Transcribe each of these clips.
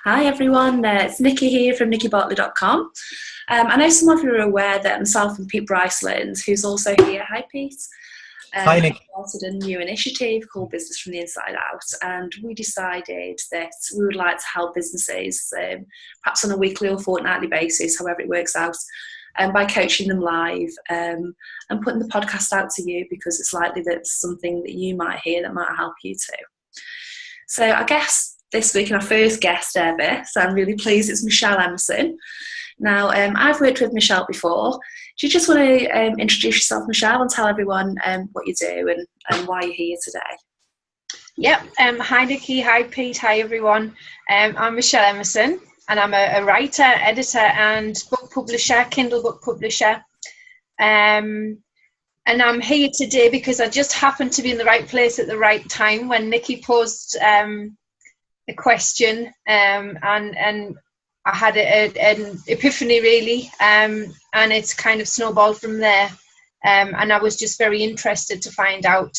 Hi everyone, it's Nicky here from nickybartley.com. I know some of you are aware that myself and Pete Bryceland, who's also here, hi Pete, Hi, Nick. started a new initiative called Business from the Inside Out, and we decided that we would like to help businesses, perhaps on a weekly or fortnightly basis, however it works out, by coaching them live and putting the podcast out to you, because it's likely that it's something that you might hear that might help you too. So I guess this week our first guest ever, so I'm really pleased, it's Michelle Emerson. Now, I've worked with Michelle before. Do you just want to introduce yourself, Michelle, and tell everyone what you do and why you're here today? Yep. Hi, Nicky. Hi, Pete. Hi, everyone. I'm Michelle Emerson, and I'm a writer, editor, and book publisher, Kindle book publisher. And I'm here today because I just happened to be in the right place at the right time when Nicky posed a question, and I had an epiphany, really, and it's kind of snowballed from there. And I was just very interested to find out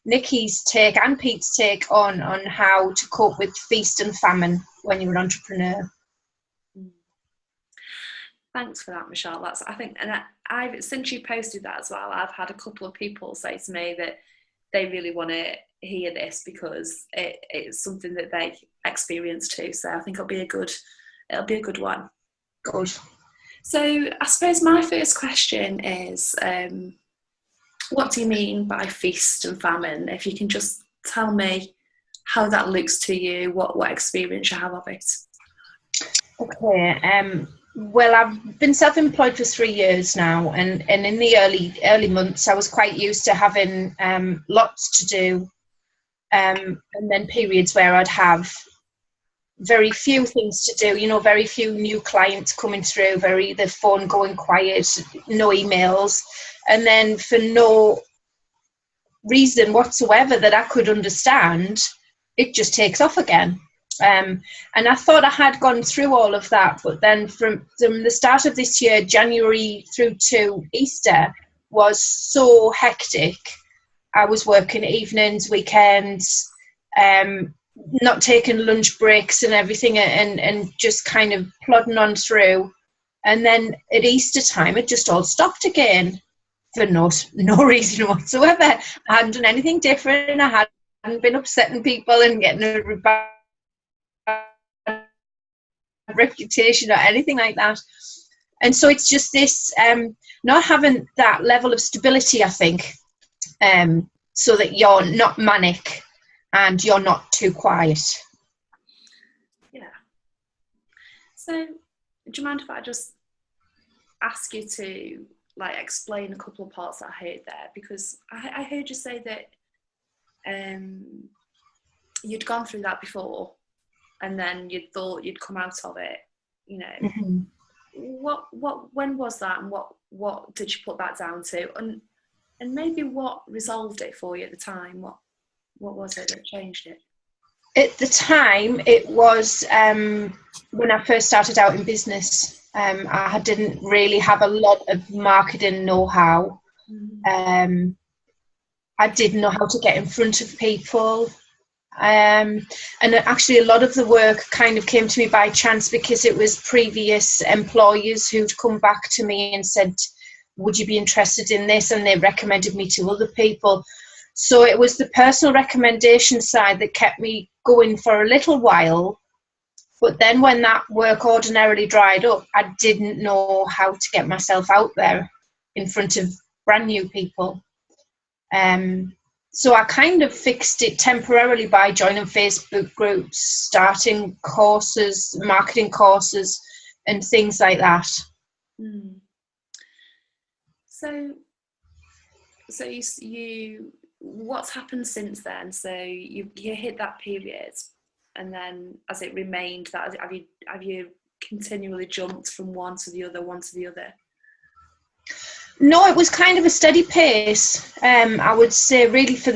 Nicky's take and Pete's take on how to cope with feast and famine when you're an entrepreneur. Thanks for that, Michelle. I think, and I've since you posted that as well, I've had a couple of people say to me that they really want to hear this because it's something that they experience too. So I think it'll be a good one. Good. So I suppose my first question is, what do you mean by feast and famine? If you can just tell me how that looks to you, what experience you have of it. Okay. Well, I've been self-employed for 3 years now, and in the early months, I was quite used to having lots to do, and then periods where I'd have very few things to do. Very few new clients coming through, the phone going quiet, no emails, and then for no reason whatsoever that I could understand, it just takes off again. And I thought I had gone through all of that, but then from the start of this year, January through to Easter, was so hectic. I was working evenings, weekends, not taking lunch breaks and everything, and just kind of plodding on through. And then at Easter time, it just all stopped again for no reason whatsoever. I hadn't done anything different. I hadn't been upsetting people and getting a reputation or anything like that. And so it's just this not having that level of stability, I think, so that you're not manic and you're not too quiet. Yeah. So do you mind if I just ask you to explain a couple of parts that I heard there? Because I heard you say that you'd gone through that before and then you thought you'd come out of it, Mm-hmm. When was that, and what did you put that down to, and maybe what resolved it for you at the time? What was it that changed it? At the time, it was when I first started out in business. I didn't really have a lot of marketing know-how. Mm-hmm. I didn't know how to get in front of people. And actually a lot of the work kind of came to me by chance, because it was previous employers who'd come back to me and said, would you be interested in this? And they recommended me to other people. So it was the personal recommendation side that kept me going for a little while. But then when that work ordinarily dried up, I didn't know how to get myself out there in front of brand new people. So I kind of fixed it temporarily by joining Facebook groups, starting courses, marketing courses, and things like that. Mm. So you what's happened since then? So you hit that period, and then as it remained, that have you continually jumped from one to the other? No, it was kind of a steady pace. I would say really for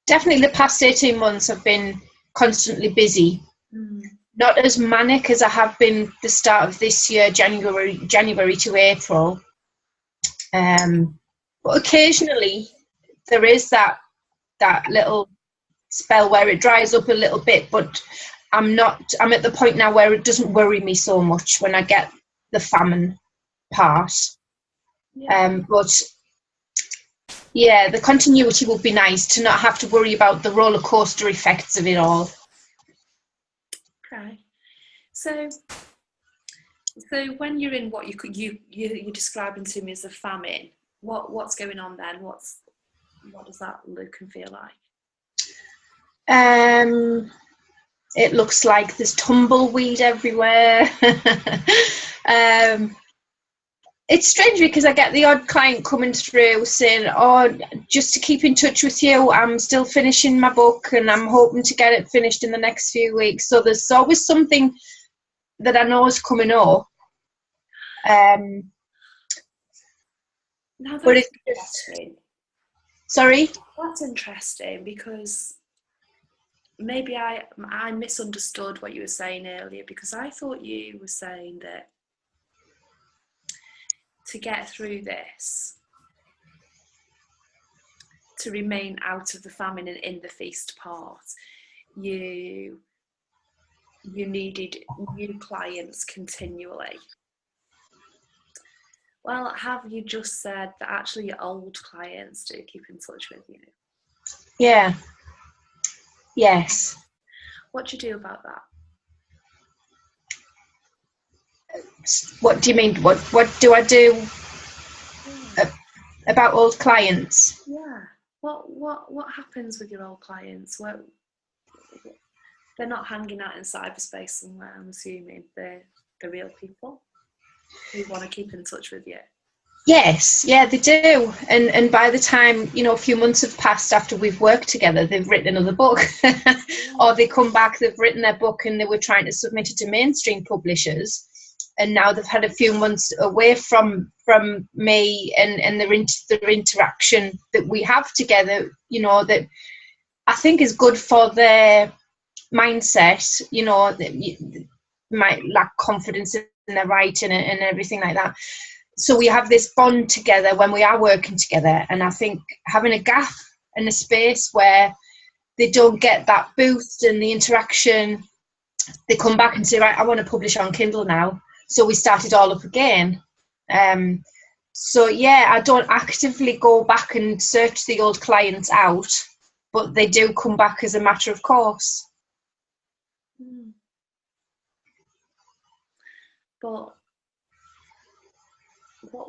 definitely the past 18 months, I've been constantly busy. Mm. Not as manic as I have been the start of this year, January to April. But occasionally there is that little spell where it dries up a little bit, but I'm at the point now where it doesn't worry me so much when I get the famine part. Yeah. But yeah, the continuity would be nice, to not have to worry about the roller coaster effects of it all. Okay. So when you're in what you're describing to me as a famine, what's going on then? What does that look and feel like? It looks like there's tumbleweed everywhere. It's strange because I get the odd client coming through saying, oh, just to keep in touch with you, I'm still finishing my book and I'm hoping to get it finished in the next few weeks. So there's always something that I know is coming up. Now but that's it's interesting. Sorry? That's interesting, because maybe I misunderstood what you were saying earlier, because I thought you were saying that to get through this, to remain out of the famine and in the feast part, you needed new clients continually. Well, have you just said that actually your old clients do keep in touch with you? Yeah. Yes. What do you do about that? What do you mean? What do I do about old clients? Yeah. What happens with your old clients? They're not hanging out in cyberspace somewhere, I'm assuming. They're real people who want to keep in touch with you. Yes, yeah, they do. And by the time, a few months have passed after we've worked together, they've written another book. Or they come back, they've written their book and they were trying to submit it to mainstream publishers. And now they've had a few months away from me and their interaction that we have together, that I think is good for their mindset, that might lack confidence in their writing and everything like that. So we have this bond together when we are working together, and I think having a gap and a space where they don't get that boost and the interaction, they come back and say, right, I want to publish on Kindle now. So we start it all up again. So yeah, I don't actively go back and search the old clients out, but they do come back as a matter of course. But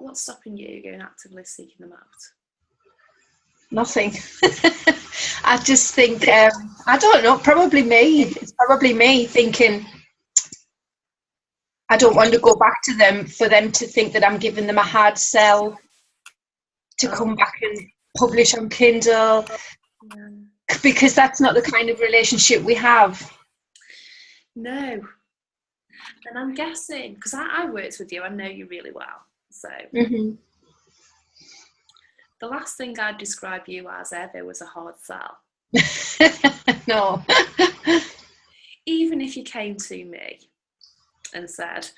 what's stopping you going actively seeking them out? Nothing. I just think, I don't know, probably me. It's probably me thinking I don't want to go back to them for them to think that I'm giving them a hard sell to come back and publish on Kindle, because that's not the kind of relationship we have. No. And I'm guessing, because I worked with you, I know you really well. So the last thing I'd describe you as ever was a hard sell. No. Even if you came to me and said,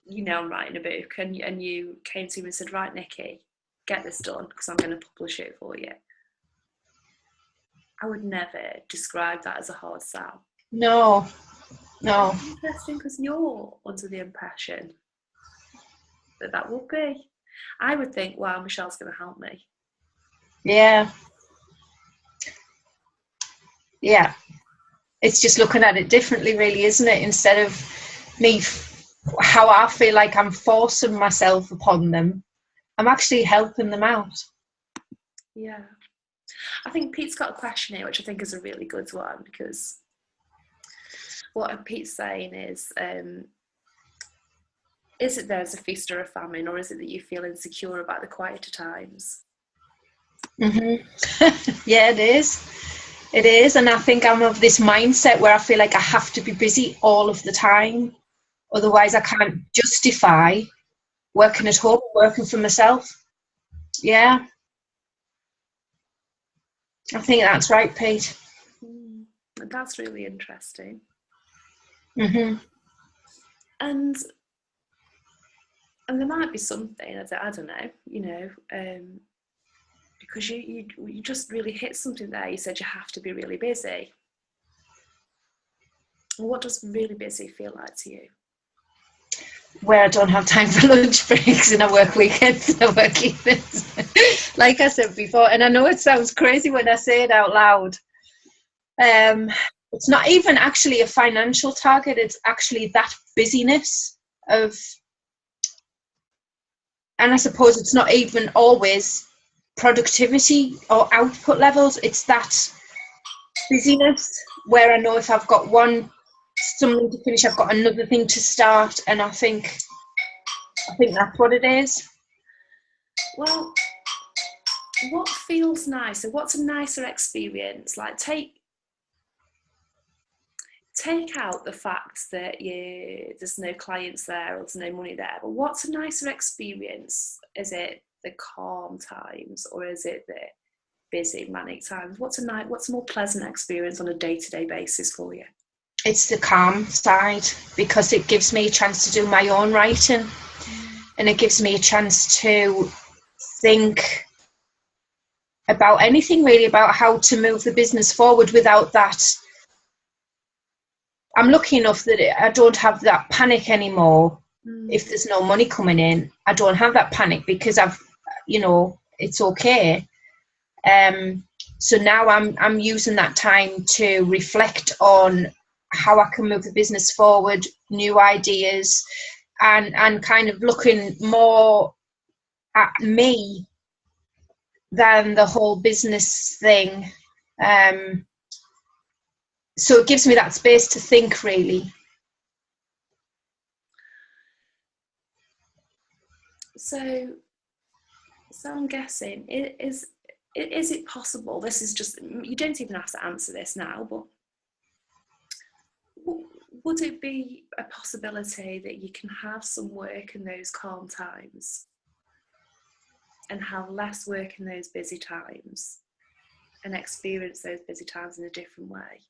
I'm writing a book, and you came to me and said, right, Nicky, get this done because I'm going to publish it for you, I would never describe that as a hard sell. No. It's interesting, because you're under the impression that would be. I would think, wow, Michelle's going to help me. Yeah. Yeah. It's just looking at it differently, really, isn't it? Instead of me, how I feel like I'm forcing myself upon them, I'm actually helping them out. Yeah. I think Pete's got a question here, which I think is a really good one, because what Pete's saying is it there's a feast or a famine, or is it that you feel insecure about the quieter times? Yeah, it is. And I think I'm of this mindset where I feel like I have to be busy all of the time, otherwise I can't justify working at home, working for myself. Yeah, I think that's right, Pete. That's really interesting. And there might be something, I don't know, because you just really hit something there. You said you have to be really busy. What does really busy feel like to you? Where I don't have time for lunch breaks and I work weekends and I work evenings. Like I said before, and I know it sounds crazy when I say it out loud. It's not even actually a financial target, it's actually that busyness of, and I suppose it's not even always productivity or output levels, it's that busyness where I know if I've got something to finish, I've got another thing to start, and I think that's what it is. Well, what feels nicer? What's a nicer experience? Like take out the fact that there's no clients there or there's no money there, but what's a nicer experience? Is it the calm times or is it the busy manic times? What's a more pleasant experience on a day-to-day basis for you? It's the calm side, because it gives me a chance to do my own writing, and it gives me a chance to think about anything really, about how to move the business forward without that. I'm lucky enough that I don't have that panic anymore. If there's no money coming in, I don't have that panic because it's okay. So now I'm using that time to reflect on how I can move the business forward, new ideas, and kind of looking more at me than the whole business thing. So it gives me that space to think, really. So I'm guessing, is it possible, this is just, you don't even have to answer this now, but would it be a possibility that you can have some work in those calm times and have less work in those busy times and experience those busy times in a different way?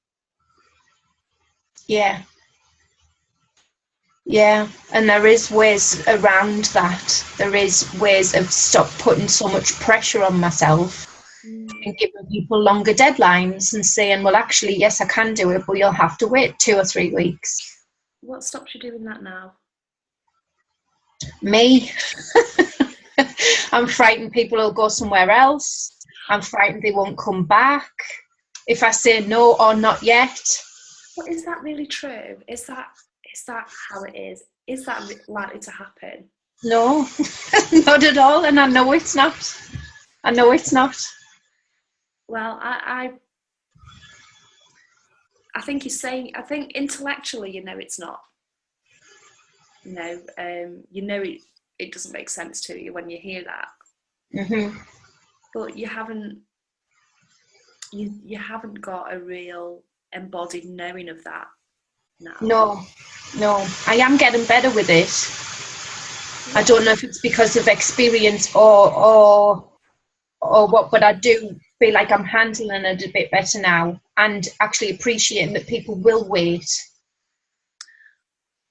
Yeah, and there is ways around that. There is ways of stop putting so much pressure on myself and giving people longer deadlines and saying, well, actually, yes, I can do it, but you'll have to wait 2 or 3 weeks. What stops you doing that now? Me. I'm frightened people will go somewhere else. I'm frightened they won't come back if I say no or not yet. But is that really true? Is that how it is? Is that likely to happen? No, not at all. And I know it's not. Well, I think you're saying, I think intellectually, it's not. It doesn't make sense to you when you hear that. Mm-hmm. But you haven't got a real embodied knowing of that now. No, I am getting better with it. I don't know if it's because of experience or what, but I do feel like I'm handling it a bit better now and actually appreciating that people will wait.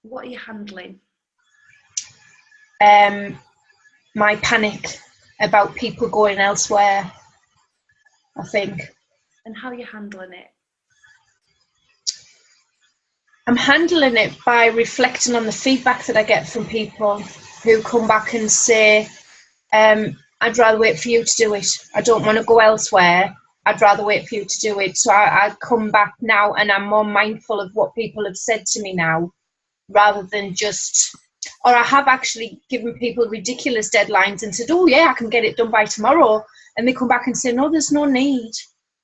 What are you handling? My panic about people going elsewhere, I think. And how are you handling it? I'm handling it by reflecting on the feedback that I get from people who come back and say, I'd rather wait for you to do it. I don't want to go elsewhere. I'd rather wait for you to do it. So I come back now and I'm more mindful of what people have said to me now, rather than or I have actually given people ridiculous deadlines and said, oh yeah, I can get it done by tomorrow. And they come back and say, no, there's no need.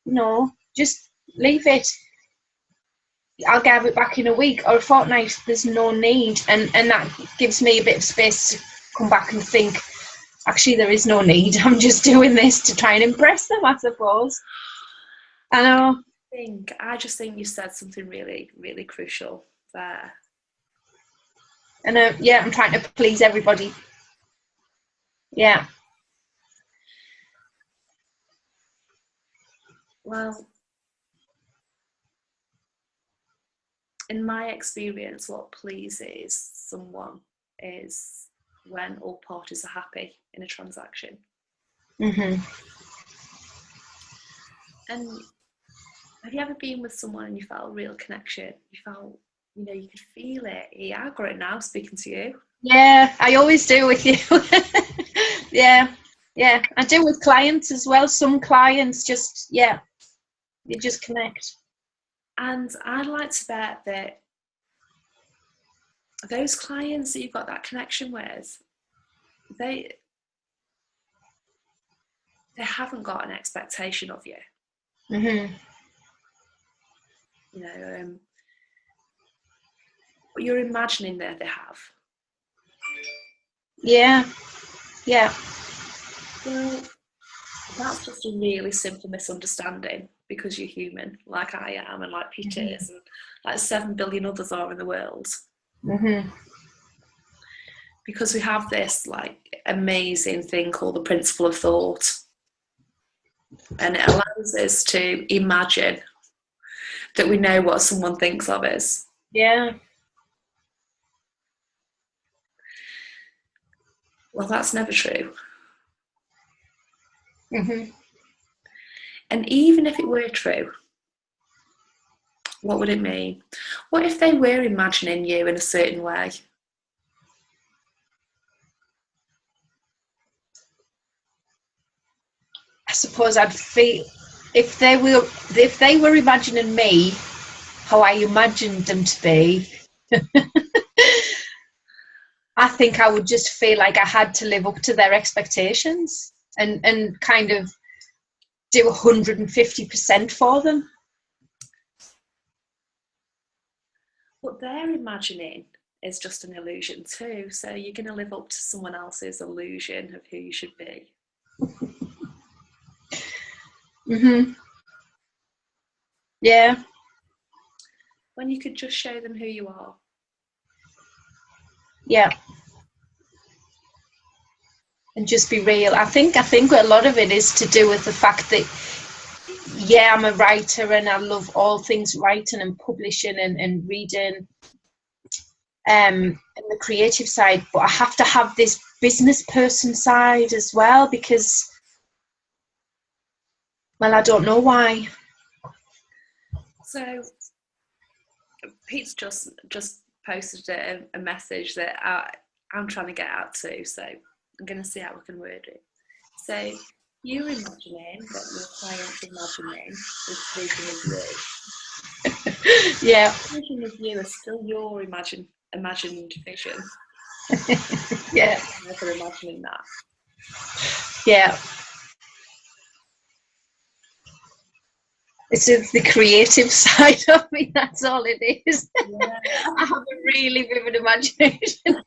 No, just leave it. I'll get it back in a week or a fortnight. There's no need. And that gives me a bit of space to come back and think, actually, there is no need. I'm just doing this to try and impress them, I suppose. I know. I just think you said something really, really crucial there. And I'm trying to please everybody. Yeah. Well, in my experience, what pleases someone is when all parties are happy in a transaction. Mm-hmm. And Have you ever been with someone and you felt a real connection? You felt, you know, you could feel it. Yeah, I've got it now speaking to you. Yeah, I always do with you. Yeah, I do with clients as well. Some clients just, yeah, you just connect. And I'd like to bet that those clients that you've got that connection with, they haven't got an expectation of you. Mm-hmm. You know, but you're imagining that they have. Yeah. Well, that's just a really simple misunderstanding, because you're human, like I am, and like Pete is, and like 7 billion others are in the world. Mm-hmm. Because we have this like amazing thing called the principle of thought, and it allows us to imagine that we know what someone thinks of us. Yeah. Well, that's never true. Mm-hmm. And even if it were true, what would it mean? What if they were imagining you in a certain way? I suppose I'd feel if they were imagining me how I imagined them to be, I think I would just feel like I had to live up to their expectations and kind of do 150% for them. But their imagining is just an illusion too, so you're going to live up to someone else's illusion of who you should be. Mm-hmm. Yeah. When you could just show them who you are. Yeah. And just be real. I think a lot of it is to do with the fact that, yeah, I'm a writer and I love all things writing and publishing and reading, and the creative side, but I have to have this business person side as well, because, well, I don't know why. So Pete's just posted a message that I'm trying to get out to, so I'm going to see how we can word it. So you're imagining that your client's imagining this vision of you. Yeah. The vision of you is still your imagined vision. Yeah. Never imagining that. Yeah. It's the creative side of me, that's all it is. Yeah. I have a really vivid imagination.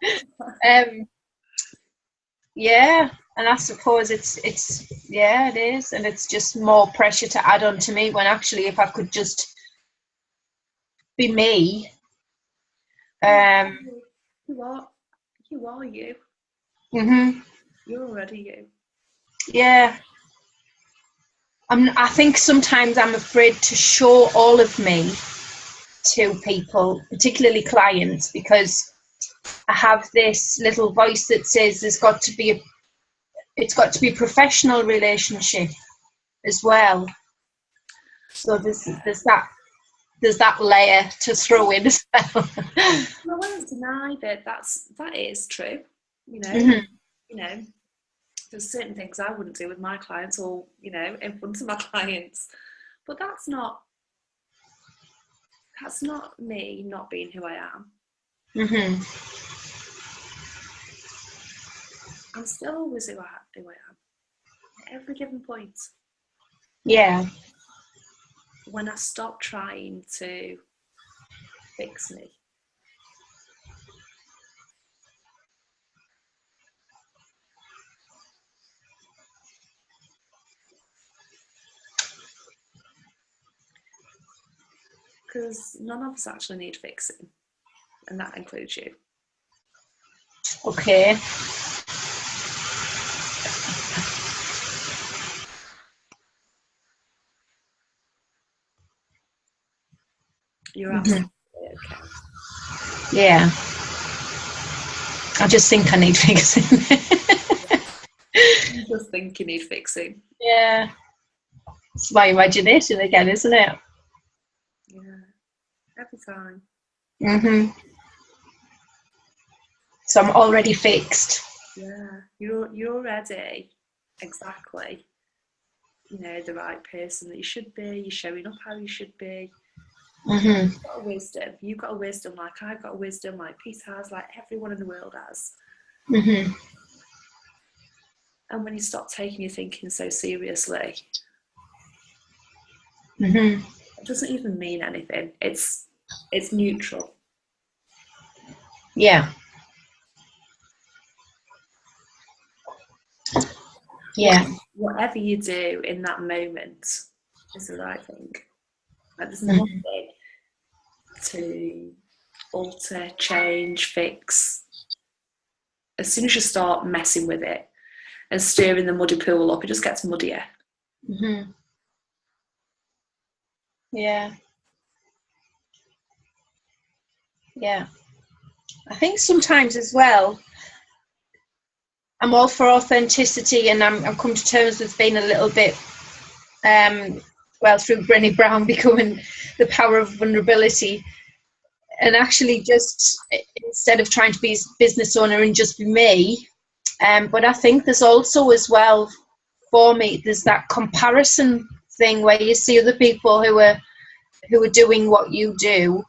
Yeah, and I suppose it's yeah, it is, and it's just more pressure to add on to me, when actually if I could just be me. You are you. Mm-hmm. You're already you. Yeah. I think sometimes I'm afraid to show all of me to people, particularly clients, because I have this little voice that says it's got to be a professional relationship as well. So there's that layer to throw in as well. I won't deny that is true. You know, mm-hmm. You know, there's certain things I wouldn't do with my clients, or you know, in front of my clients. But that's not me not being who I am. Mm-hmm. I'm still always who I am at every given point. Yeah. When I stop trying to fix me. Because none of us actually need fixing, and that includes you. Okay. You're absolutely okay. Yeah. I just think I need fixing. You just think you need fixing. Yeah. It's my imagination again, isn't it? Yeah, every time. So I'm already fixed. Yeah, you're already exactly, the right person that you should be. You're showing up how you should be. You've got a wisdom. You've got a wisdom like I've got a wisdom, like Peter has, like everyone in the world has. And when you stop taking your thinking so seriously, it doesn't even mean anything. It's neutral. Yeah. Yeah. Whatever you do in that moment is the right thing. Like, there's nothing to alter, change, fix. As soon as you start messing with it and stirring the muddy pool up, it just gets muddier. Yeah. Yeah. I think sometimes as well, I'm all for authenticity, and I'm come to terms with being a little bit, through Brené Brown, becoming the power of vulnerability, and actually just, instead of trying to be a business owner and just be me, but I think there's also as well, for me, there's that comparison thing where you see other people who are doing what you do,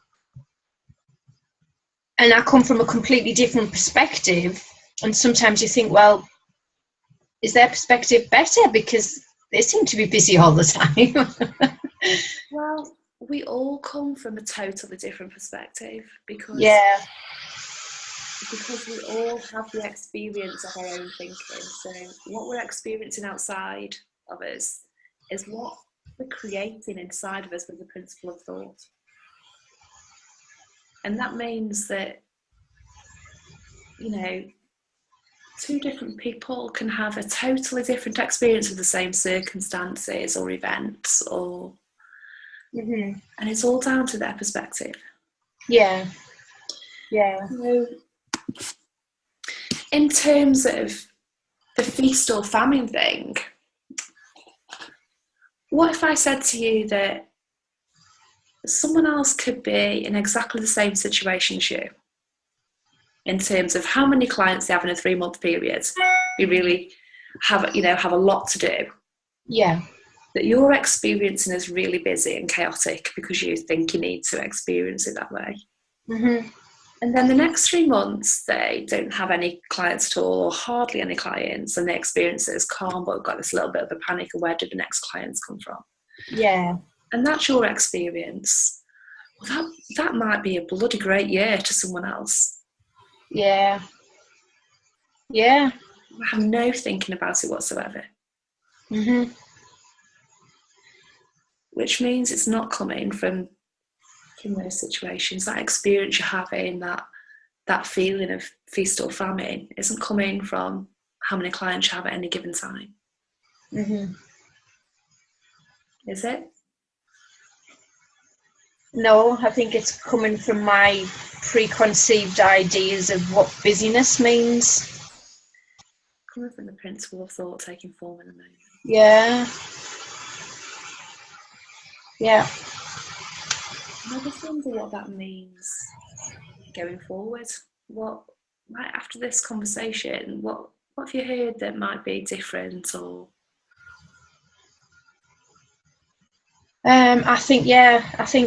and I come from a completely different perspective, and sometimes you think, well, is their perspective better because they seem to be busy all the time? Well, we all come from a totally different perspective because we all have the experience of our own thinking. So what we're experiencing outside of us is what we're creating inside of us with the principle of thought. And that means that, two different people can have a totally different experience of the same circumstances or events, or and it's all down to their perspective. Yeah. So, in terms of the feast or famine thing, what if I said to you that someone else could be in exactly the same situation as you, in terms of how many clients they have in a 3-month period? You really have a lot to do. Yeah. That your experiencing is really busy and chaotic because you think you need to experience it that way. And then the next 3 months, they don't have any clients at all, or hardly any clients, and they experience it as calm, but got this little bit of a panic of where did the next clients come from? Yeah. And that's your experience. Well, that might be a bloody great year to someone else. Yeah. Yeah. I have no thinking about it whatsoever. Which means it's not coming from those situations. That experience you're having, that feeling of feast or famine, isn't coming from how many clients you have at any given time. Is it? No, I think it's coming from my preconceived ideas of what busyness means. Coming from the principle of thought taking form in the moment. Yeah. Yeah. And I just wonder what that means going forward. What, like, after this conversation, what have you heard that might be different? Or I think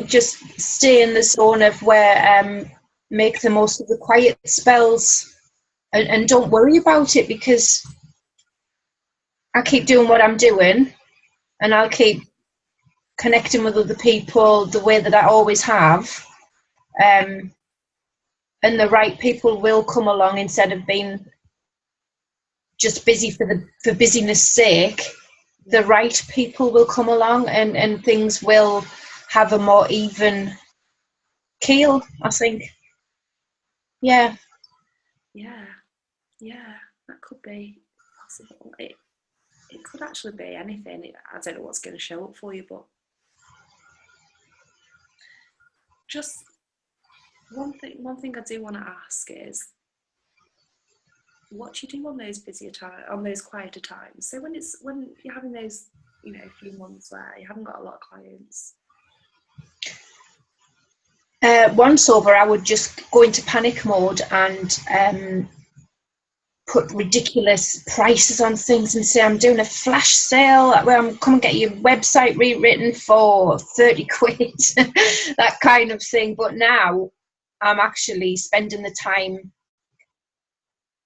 just stay in the zone of where, make the most of the quiet spells, and don't worry about it, because I keep doing what I'm doing, and I'll keep connecting with other people the way that I always have, and the right people will come along, instead of being just busy for busyness sake. The right people will come along, and things will have a more even keel, I think. Yeah, that could be possible. It could actually be anything. I don't know what's going to show up for you, but just one thing I do want to ask is, what do you do on those busier times, on those quieter times? So when you're having those, few months where you haven't got a lot of clients, Once over, I would just go into panic mode and put ridiculous prices on things and say, I'm doing a flash sale, well, come and get your website rewritten for 30 quid, that kind of thing. But now I'm actually spending the time,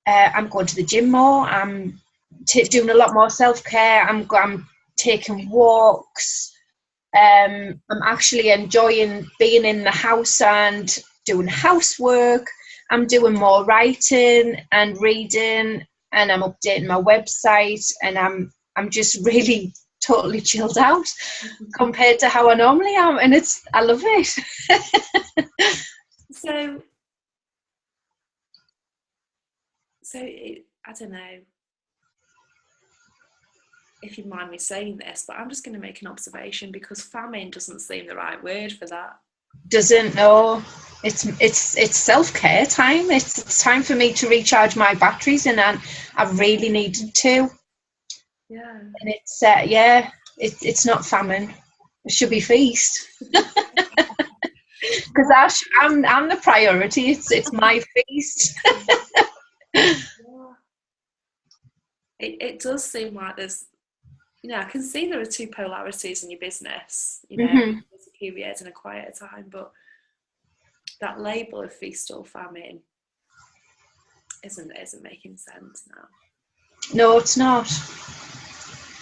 I'm going to the gym more, I'm doing a lot more self-care, I'm taking walks, I'm actually enjoying being in the house and doing housework. I'm doing more writing and reading, and I'm updating my website, and I'm just really totally chilled out compared to how I normally am, and I love it. So I don't know if you mind me saying this, but I'm just going to make an observation, because famine doesn't seem the right word for that. Doesn't know. It's self-care time. It's time for me to recharge my batteries, and I really needed to. Yeah. And it's not famine. It should be feast. Because I'm the priority. It's my feast. Yeah. It does seem like there's, I can see there are two polarities in your business. There's a period and a quieter time, but that label of feast or famine isn't making sense now. No, it's not.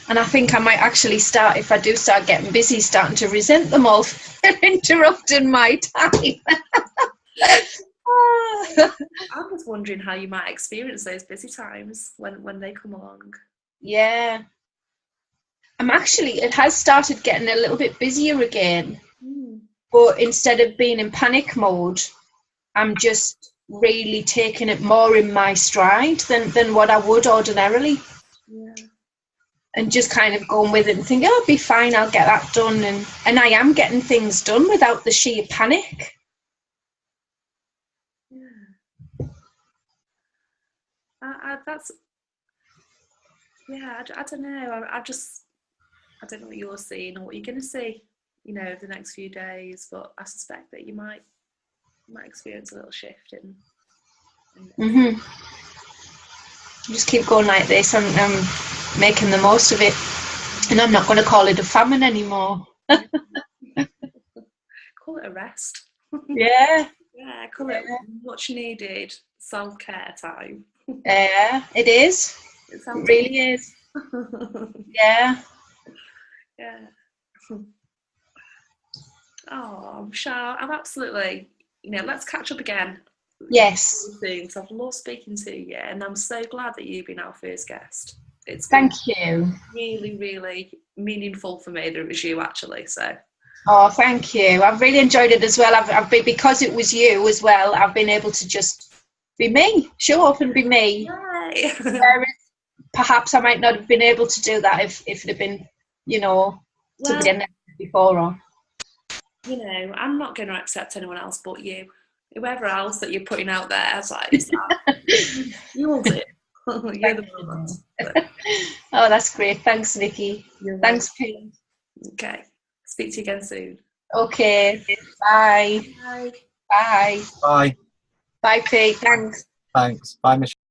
And I think I might actually start, if I do start getting busy, starting to resent them all for interrupting my time. I was wondering how you might experience those busy times when they come along. Yeah. It has started getting a little bit busier again. But instead of being in panic mode, I'm just really taking it more in my stride than what I would ordinarily. Yeah. And just kind of going with it and thinking, I'll be fine, I'll get that done. And I am getting things done without the sheer panic. Yeah. I don't know. I don't know what you're seeing or what you're going to see, over the next few days, but I suspect that you might experience a little shift in Just keep going like this, and making the most of it, and I'm not going to call it a famine anymore. Call it a rest. Yeah. Call it much needed self-care time. Yeah, it is. It really is. Yeah. Oh, Michelle, I'm absolutely, let's catch up again. Yes. Soon, so I've loved speaking to you, and I'm so glad that you've been our first guest. Thank you. Really, really meaningful for me that it was you, actually. So. Oh, thank you. I've really enjoyed it as well. I've been, because it was you as well, I've been able to just be me, show up and be me. Yay. Whereas perhaps I might not have been able to do that if it had been, somebody I never before on. I'm not going to accept anyone else but you. Whoever else that you're putting out there, it's like, you will do. You're the moment. Oh, that's great. Thanks, Nicky. Thanks, Pete. Okay. Speak to you again soon. Okay. Bye. Bye. Bye. Bye. Bye, Pete. Thanks. Thanks. Bye, Michelle.